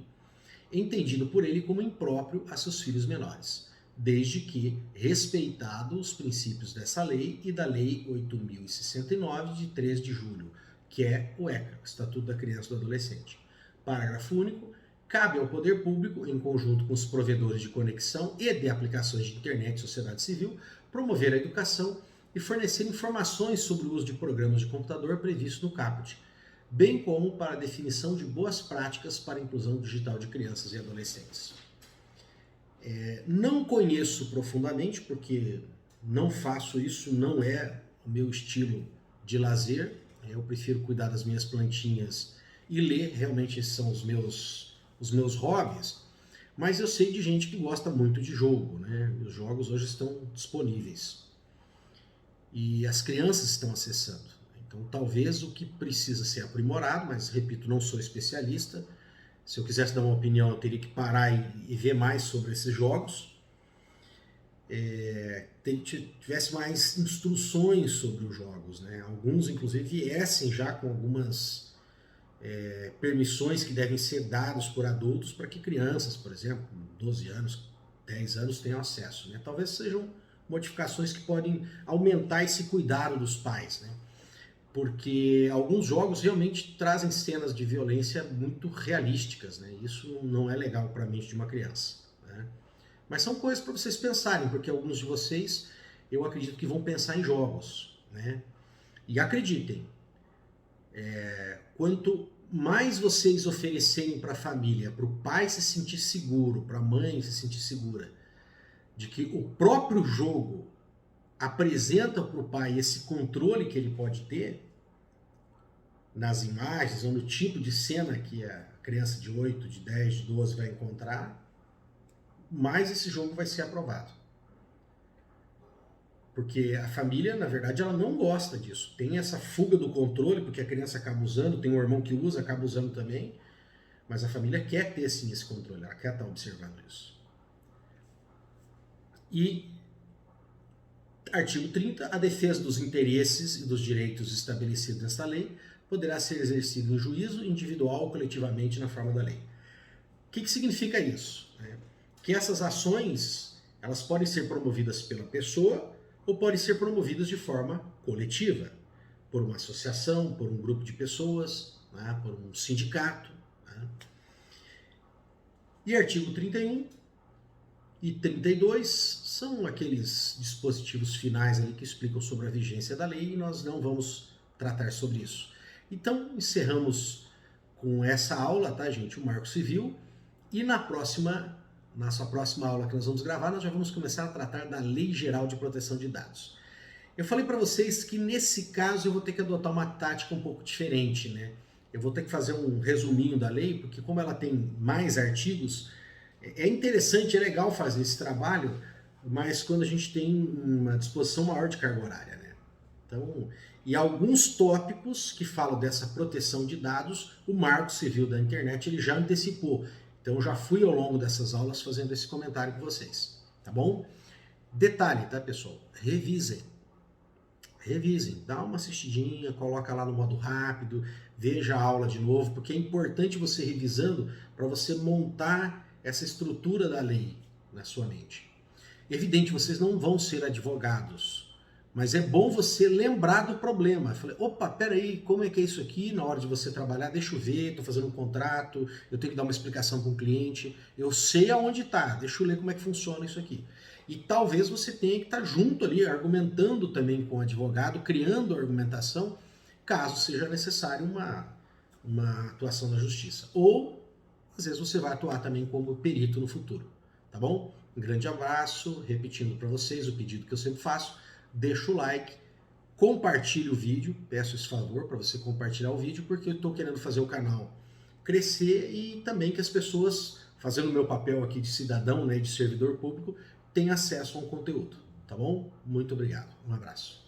entendido por ele como impróprio a seus filhos menores, desde que respeitados os princípios dessa lei e da Lei 8.069, de 3 de julho, que é o ECA, o Estatuto da Criança e do Adolescente. Parágrafo único. Cabe ao poder público, em conjunto com os provedores de conexão e de aplicações de internet e sociedade civil, promover a educação e fornecer informações sobre o uso de programas de computador previstos no caput, bem como para a definição de boas práticas para a inclusão digital de crianças e adolescentes. Não conheço profundamente, porque não faço isso, não é o meu estilo de lazer. Eu prefiro cuidar das minhas plantinhas e ler, realmente esses são os meus hobbies. Mas eu sei de gente que gosta muito de jogo, né? Os jogos hoje estão disponíveis. E as crianças estão acessando. Então talvez o que precisa ser aprimorado, mas repito, não sou especialista. Se eu quisesse dar uma opinião, eu teria que parar e ver mais sobre esses jogos. Tivesse mais instruções sobre os jogos, né? Alguns, inclusive, viessem já com algumas permissões que devem ser dadas por adultos para que crianças, por exemplo, 12 anos, 10 anos, tenham acesso. Né? Talvez sejam modificações que podem aumentar esse cuidado dos pais, né? Porque alguns jogos realmente trazem cenas de violência muito realísticas, né? Isso não é legal para a mente de uma criança, né? Mas são coisas para vocês pensarem, porque alguns de vocês, eu acredito que vão pensar em jogos, né? E acreditem, quanto mais vocês oferecerem para a família, para o pai se sentir seguro, para a mãe se sentir segura, de que o próprio jogo apresenta para o pai esse controle que ele pode ter nas imagens ou no tipo de cena que a criança de 8, de 10, de 12 vai encontrar, mais esse jogo vai ser aprovado. Porque a família, na verdade, ela não gosta disso. Tem essa fuga do controle, porque a criança acaba usando, tem um irmão que usa, acaba usando também, mas a família quer ter sim esse controle, ela quer estar observando isso. E artigo 30, a defesa dos interesses e dos direitos estabelecidos nesta lei poderá ser exercida em juízo individual ou coletivamente na forma da lei. O que significa isso? Que essas ações, elas podem ser promovidas pela pessoa ou podem ser promovidas de forma coletiva, por uma associação, por um grupo de pessoas, né, por um sindicato. Né? E artigo 31 e 32 são aqueles dispositivos finais ali que explicam sobre a vigência da lei e nós não vamos tratar sobre isso. Então, encerramos com essa aula, tá, gente? O Marco Civil. E nossa próxima aula que nós vamos gravar, nós já vamos começar a tratar da Lei Geral de Proteção de Dados. Eu falei para vocês que nesse caso eu vou ter que adotar uma tática um pouco diferente, né? Eu vou ter que fazer um resuminho da lei, porque como ela tem mais artigos, é interessante, é legal fazer esse trabalho, mas quando a gente tem uma disposição maior de carga horária, né? Então, e alguns tópicos que falam dessa proteção de dados, o Marco Civil da Internet ele já antecipou. Então, já fui ao longo dessas aulas fazendo esse comentário com vocês, tá bom? Detalhe, tá, pessoal? Revisem, dá uma assistidinha, coloca lá no modo rápido, veja a aula de novo, porque é importante você revisando para você montar essa estrutura da lei na sua mente. Evidente, vocês não vão ser advogados, mas é bom você lembrar do problema. Eu falei, opa, peraí, como é que é isso aqui? Na hora de você trabalhar, deixa eu ver, estou fazendo um contrato, eu tenho que dar uma explicação para o cliente, eu sei aonde está, deixa eu ler como é que funciona isso aqui. E talvez você tenha que estar junto ali, argumentando também com o advogado, criando argumentação, caso seja necessário uma atuação na justiça. Ou, às vezes, você vai atuar também como perito no futuro, tá bom? Um grande abraço, repetindo para vocês o pedido que eu sempre faço, deixa o like, compartilhe o vídeo, peço esse favor para você compartilhar o vídeo, porque eu estou querendo fazer o canal crescer e também que as pessoas, fazendo o meu papel aqui de cidadão, né, de servidor público, tenham acesso a um conteúdo, tá bom? Muito obrigado, um abraço.